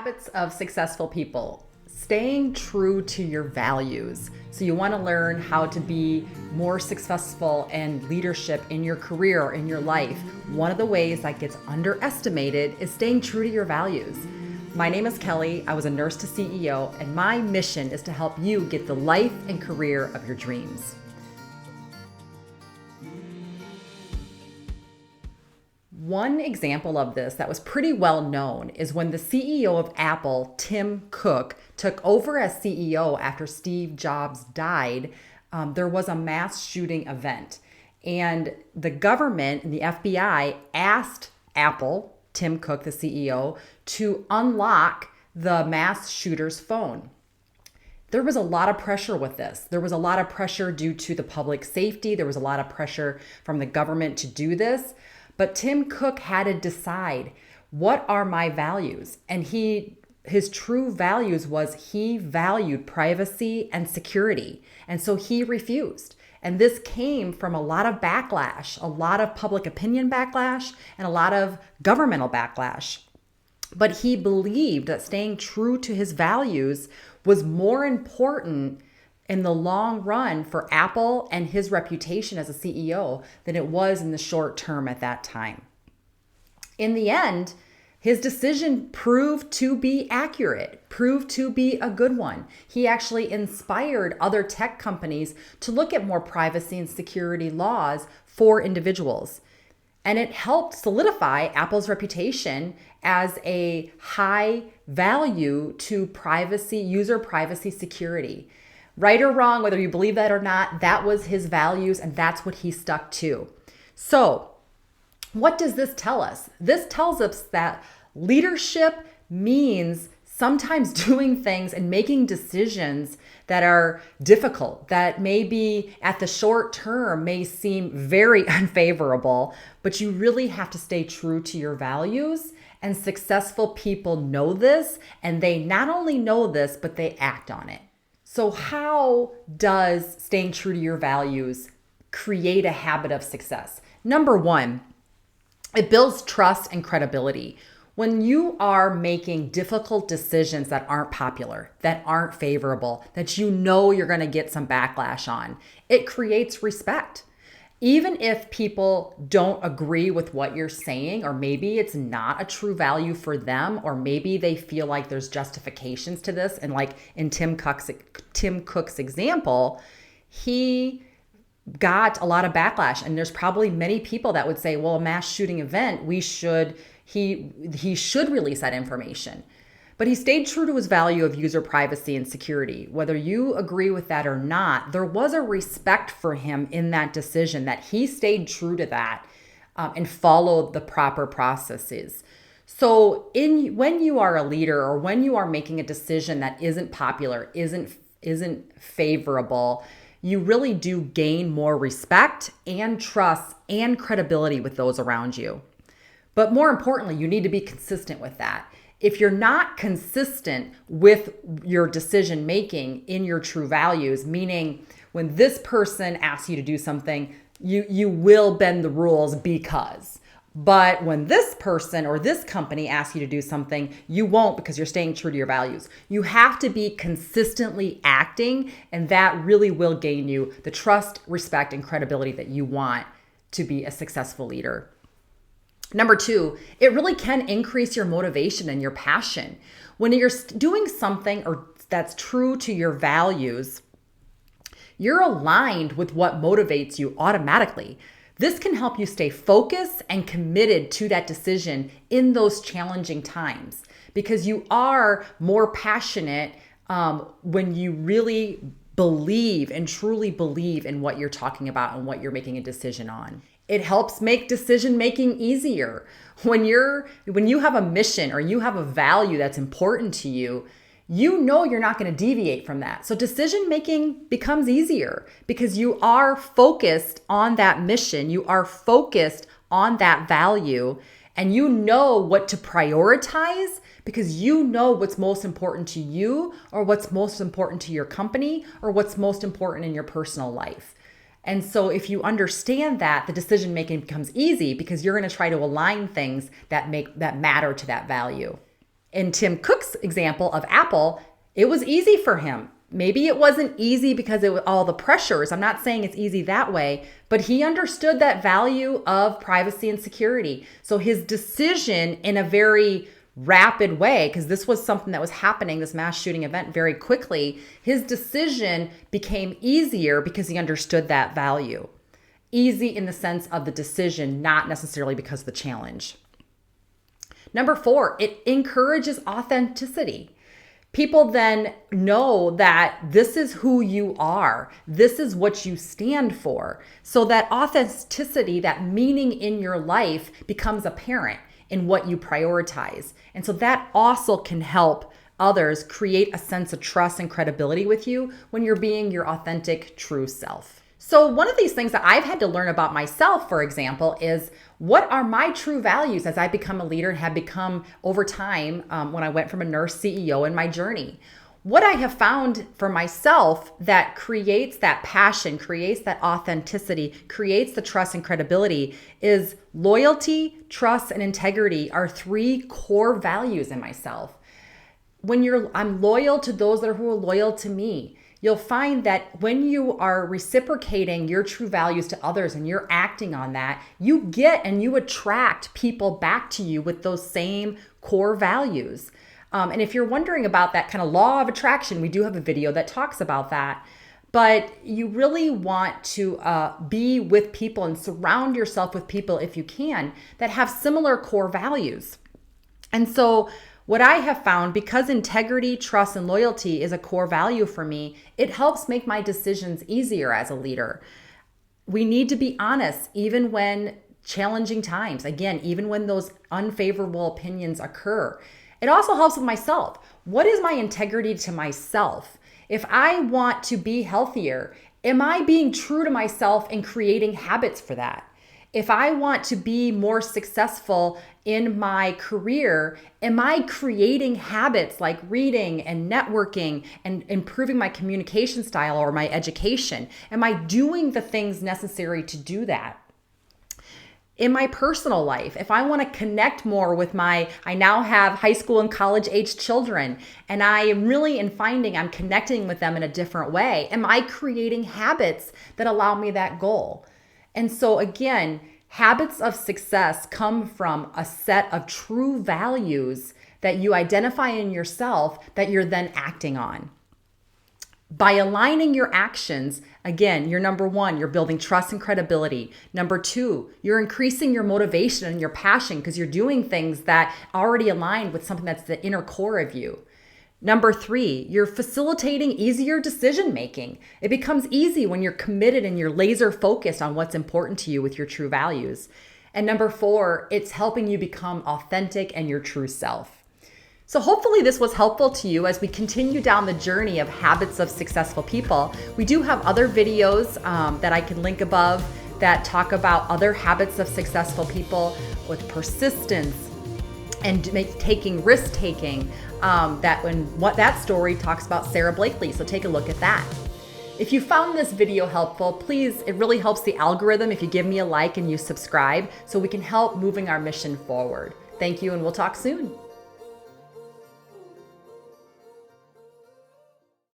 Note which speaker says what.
Speaker 1: Habits of successful people. Staying true to your values. So you want to learn how to be more successful in leadership in your career or in your life. One of the ways that gets underestimated is staying true to your values. My name is Kelly. I was a nurse to CEO, and my mission is to help you get the life and career of your dreams. One example of this that was pretty well known is when the CEO of Apple, Tim Cook, took over as CEO after Steve Jobs died. There was a mass shooting event, and the government and the FBI asked Apple, Tim Cook, the CEO, to unlock the mass shooter's phone. There was a lot of pressure with this. There was a lot of pressure due to the public safety. There was a lot of pressure from the government to do this. But Tim Cook had to decide, what are my values? And his true values was he valued privacy and security. And so he refused. And this came from a lot of backlash, a lot of public opinion backlash, and a lot of governmental backlash. But he believed that staying true to his values was more important in the long run for Apple and his reputation as a CEO than it was in the short term at that time. In the end, his decision proved to be accurate, proved to be a good one. He actually inspired other tech companies to look at more privacy and security laws for individuals. And it helped solidify Apple's reputation as a high value to privacy, user privacy security. Right or wrong, whether you believe that or not, that was his values and that's what he stuck to. So, what does this tell us? This tells us that leadership means sometimes doing things and making decisions that are difficult, that maybe at the short term may seem very unfavorable, but you really have to stay true to your values. And successful people know this, and they not only know this, but they act on it. So how does staying true to your values create a habit of success? Number one, it builds trust and credibility. When you are making difficult decisions that aren't popular, that aren't favorable, that you know you're going to get some backlash on, it creates respect. Even if people don't agree with what you're saying, or maybe it's not a true value for them, or maybe they feel like there's justifications to this. And like in Tim Cook's example, he got a lot of backlash. And there's probably many people that would say, well, a mass shooting event, he should release that information. But he stayed true to his value of user privacy and security. Whether you agree with that or not, there was a respect for him in that decision, that he stayed true to that and followed the proper processes. So when you are a leader, or when you are making a decision that isn't popular, isn't favorable, you really do gain more respect and trust and credibility with those around you. But more importantly, you need to be consistent with that. If you're not consistent with your decision making in your true values, meaning when this person asks you to do something, you will bend the rules because. But when this person or this company asks you to do something, you won't, because you're staying true to your values. You have to be consistently acting, and that really will gain you the trust, respect, and credibility that you want to be a successful leader. Number two, it really can increase your motivation and your passion. When you're doing something that's true to your values, you're aligned with what motivates you automatically. This can help you stay focused and committed to that decision in those challenging times, because you are more passionate when you really believe and truly believe in what you're talking about and what you're making a decision on. It helps make decision making easier. When you have a mission or you have a value that's important to you, you know you're not going to deviate from that. So decision making becomes easier because you are focused on that mission. You are focused on that value, and you know what to prioritize because you know what's most important to you, or what's most important to your company, or what's most important in your personal life. And so if you understand that, the decision making becomes easy because you're going to try to align things that matter to that value. In Tim Cook's example of Apple, it was easy for him. Maybe it wasn't easy because it was all the pressures. I'm not saying it's easy that way, but he understood that value of privacy and security. So his decision in a very rapid way, because this was something that was happening, this mass shooting event, very quickly, his decision became easier because he understood that value. Easy in the sense of the decision, not necessarily because of the challenge. Number 4, it encourages authenticity. People then know that this is who you are. This is what you stand for. So that authenticity, that meaning in your life becomes apparent in what you prioritize. And so that also can help others create a sense of trust and credibility with you when you're being your authentic, true self. So one of these things that I've had to learn about myself, for example, is what are my true values as I become a leader and have become over time when I went from a nurse CEO in my journey. What I have found for myself that creates that passion, creates that authenticity, creates the trust and credibility is loyalty, trust, and integrity are 3 core values in myself. I'm loyal to those who are loyal to me. You'll find that when you are reciprocating your true values to others and you're acting on that, you get and you attract people back to you with those same core values. And if you're wondering about that kind of law of attraction, we do have a video that talks about that. But you really want to be with people and surround yourself with people, if you can, that have similar core values. And so what I have found, because integrity, trust, and loyalty is a core value for me, it helps make my decisions easier as a leader. We need to be honest, even when challenging times. Again, even when those unfavorable opinions occur. It also helps with myself. What is my integrity to myself? If I want to be healthier, am I being true to myself and creating habits for that? If I want to be more successful in my career, am I creating habits like reading and networking and improving my communication style or my education? Am I doing the things necessary to do that? In my personal life, if I want to connect more with I now have high school and college age children, and I am really finding I'm connecting with them in a different way. Am I creating habits that allow me that goal? And so again, habits of success come from a set of true values that you identify in yourself that you're then acting on. By aligning your actions, again, you're number 1, you're building trust and credibility. Number 2, you're increasing your motivation and your passion because you're doing things that already align with something that's the inner core of you. Number 3, you're facilitating easier decision making. It becomes easy when you're committed and you're laser focused on what's important to you with your true values. And number 4, it's helping you become authentic and your true self. So hopefully this was helpful to you as we continue down the journey of habits of successful people. We do have other videos that I can link above that talk about other habits of successful people with persistence and taking risk-taking. That story talks about Sarah Blakely, so take a look at that. If you found this video helpful, please, it really helps the algorithm if you give me a like and you subscribe so we can help moving our mission forward. Thank you, and we'll talk soon.